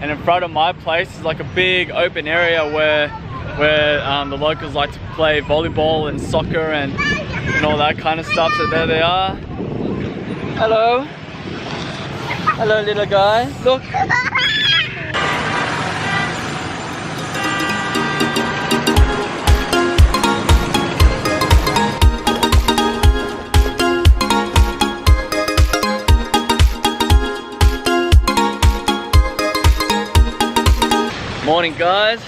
and in front of my place is like a big open area where the locals like to play volleyball and soccer and all that kind of stuff. So there they are. Hello. Hello, little guy. Look. Morning guys,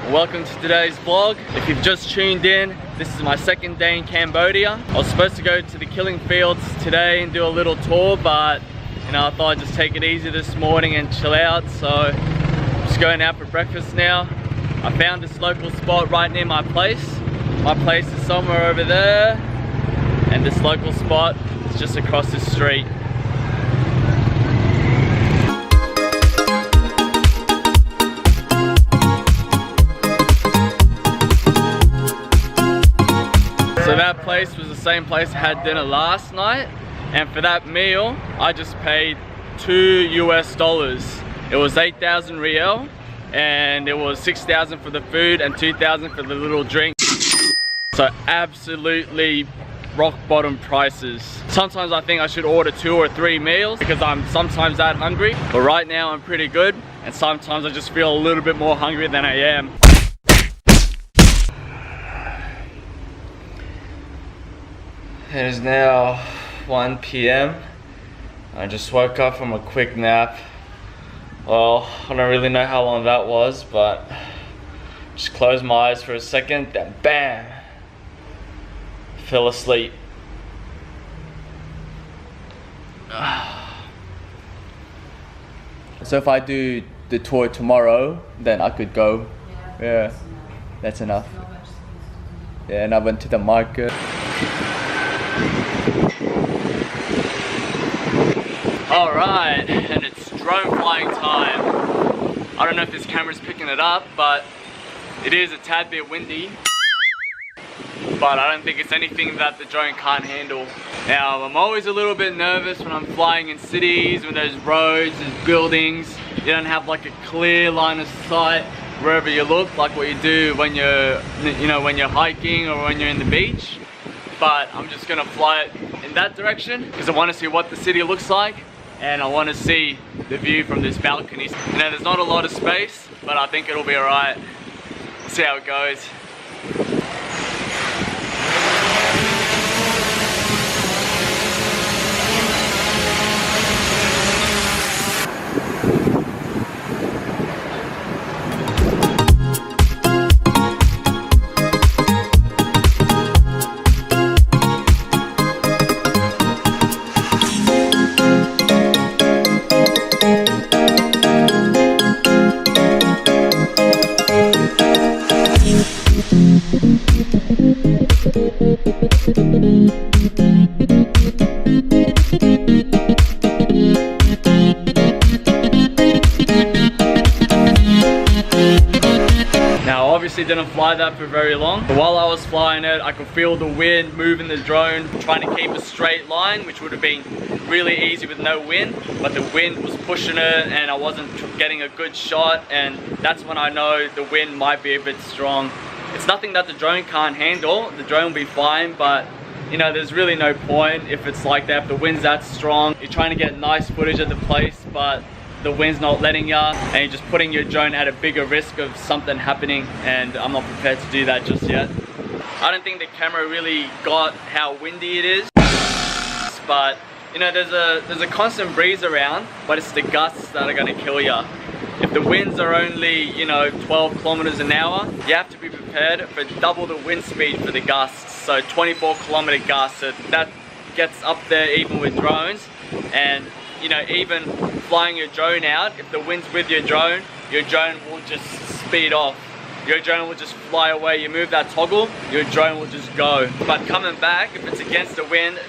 welcome to today's vlog. If you've just tuned in, this is my second day in Cambodia. I was supposed to go to the killing fields today and do a little tour, but you know, I thought I'd just take it easy this morning and chill out. So I'm just going out for breakfast now. I found this local spot right near my place. My place is somewhere over there, and this local spot is just across the street. So that place was the same place I had dinner last night, and for that meal I just paid $2 US. It was 8,000 riel, and it was 6,000 for the food and 2,000 for the little drink. So absolutely rock bottom prices. Sometimes I think I should order 2 or 3 meals because I'm sometimes that hungry, but right now I'm pretty good, and sometimes I just feel a little bit more hungry than I am. It is now 1 p.m. I just woke up from a quick nap. Well, I don't really know how long that was, but just closed my eyes for a second, then bam! Fell asleep. So if I do the tour tomorrow, then I could go. Yeah, that's enough. Yeah, and I went to the market. Alright, and it's drone flying time. I don't know if this camera's picking it up, but it is a tad bit windy. But I don't think it's anything that the drone can't handle. Now, I'm always a little bit nervous when I'm flying in cities, when there's roads, there's buildings. You don't have like a clear line of sight wherever you look, like what you do when you're, when you're hiking or when you're in the beach. But I'm just gonna fly it in that direction because I want to see what the city looks like, and I want to see the view from this balcony. You know, there's not a lot of space, but I think it'll be alright. See how it goes. Now obviously didn't fly that for very long, but while I was flying it I could feel the wind moving the drone, trying to keep a straight line, which would have been really easy with no wind, but the wind was pushing it and I wasn't getting a good shot, and that's when I know the wind might be a bit strong. It's nothing that the drone can't handle, the drone will be fine, but you know, there's really no point if it's like that, if the wind's that strong. You're trying to get nice footage of the place, but the wind's not letting you, and you're just putting your drone at a bigger risk of something happening, and I'm not prepared to do that just yet. I don't think the camera really got how windy it is, but you know, there's a constant breeze around, but it's the gusts that are gonna kill you. If the winds are only, 12 kilometers an hour, you have to be prepared for double the wind speed for the gusts. So 24-kilometer gusts, so that gets up there even with drones. And even flying your drone out, if the wind's with your drone will just speed off. Your drone will just fly away. You move that toggle, your drone will just go. But coming back, if it's against the wind,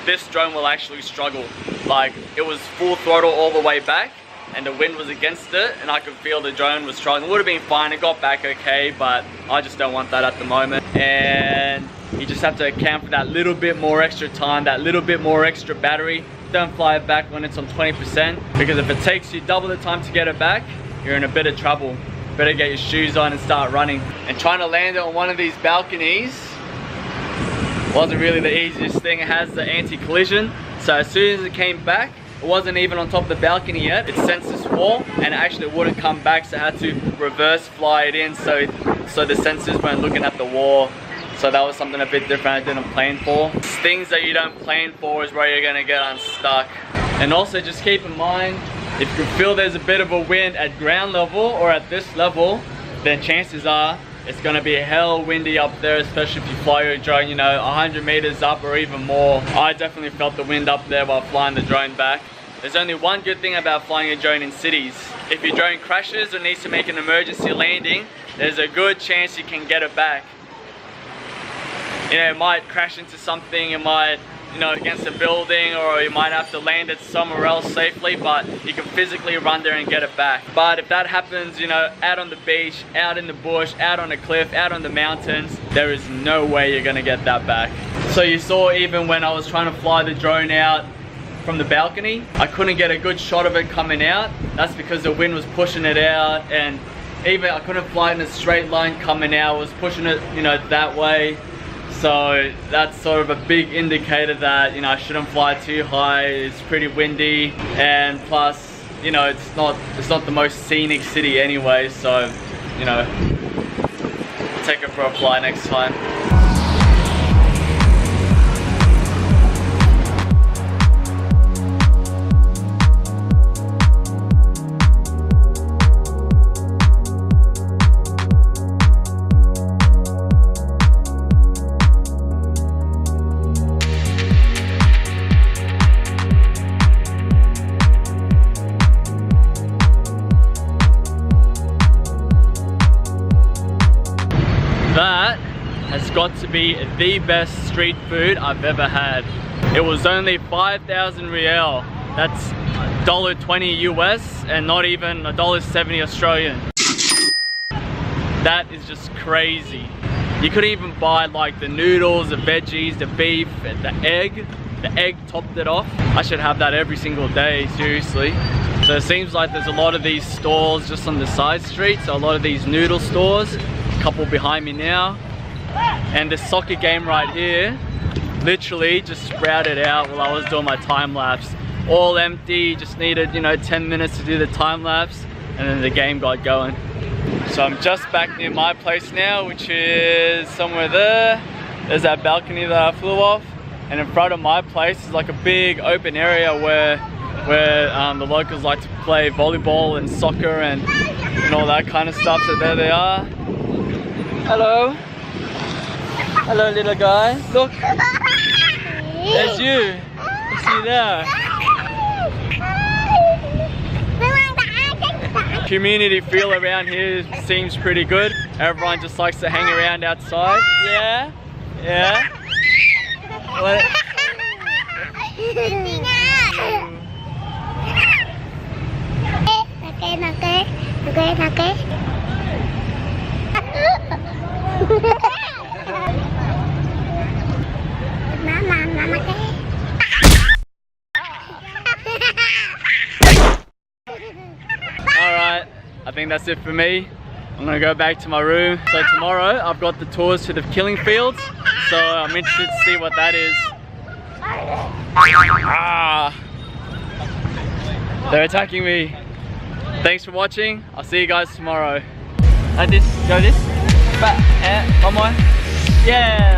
this drone will actually struggle. Like, it was full throttle all the way back, and the wind was against it, and I could feel the drone was struggling. It would have been fine, it got back okay, but I just don't want that at the moment. And you just have to account for that little bit more extra time, that little bit more extra battery. Don't fly it back when it's on 20%, because if it takes you double the time to get it back, you're in a bit of trouble. Better get your shoes on and start running. And trying to land it on one of these balconies wasn't really the easiest thing. It has the anti-collision, so as soon as it came back, it wasn't even on top of the balcony yet. It sensed this wall and actually it wouldn't come back, so I had to reverse fly it in so the sensors weren't looking at the wall. So that was something a bit different I didn't plan for. Things that you don't plan for is where you're gonna get unstuck. And also just keep in mind, if you feel there's a bit of a wind at ground level or at this level, then chances are it's gonna be hell windy up there, especially if you fly your drone, you know, 100 meters up or even more. I definitely felt the wind up there while flying the drone back. There's only one good thing about flying a drone in cities. If your drone crashes or needs to make an emergency landing, there's a good chance you can get it back. You know, it might crash into something, it might, you know, against a building, or you might have to land it somewhere else safely, but you can physically run there and get it back. But if that happens, you know, out on the beach, out in the bush, out on a cliff, out on the mountains, there is no way you're gonna get that back. So you saw even when I was trying to fly the drone out from the balcony, I couldn't get a good shot of it coming out. That's because the wind was pushing it out, and even I couldn't fly in a straight line coming out. It was pushing it, you know, that way. So that's sort of a big indicator that, you know, I shouldn't fly too high. It's pretty windy, and plus, you know, it's not the most scenic city anyway. So, you know, take it for a fly next time. That has got to be the best street food I've ever had. It was only 5,000 riel. That's $1.20 US and not even $1.70 Australian. That is just crazy. You could even buy like the noodles, the veggies, the beef, and the egg. The egg topped it off. I should have that every single day, seriously. So it seems like there's a lot of these stores just on the side streets, so a lot of these noodle stores. Couple behind me now, and this soccer game right here literally just sprouted out while I was doing my time lapse. All empty, just needed, you know, 10 minutes to do the time lapse, and then the game got going. So I'm just back near my place now, which is somewhere there. There's that balcony that I flew off, and in front of my place is like a big open area where the locals like to play volleyball and soccer and all that kind of stuff. So there they are. Hello. Hello, little guy. Look. There's you. I see you there. Community feel around here seems pretty good. Everyone just likes to hang around outside. Yeah? Yeah? What? Alright, I think that's it for me. I'm gonna go back to my room. So tomorrow I've got the tours to the killing fields, so I'm interested to see what that is. Ah, they're attacking me. Thanks for watching. I'll see you guys tomorrow. Like this, go this. Back, one more. Yeah.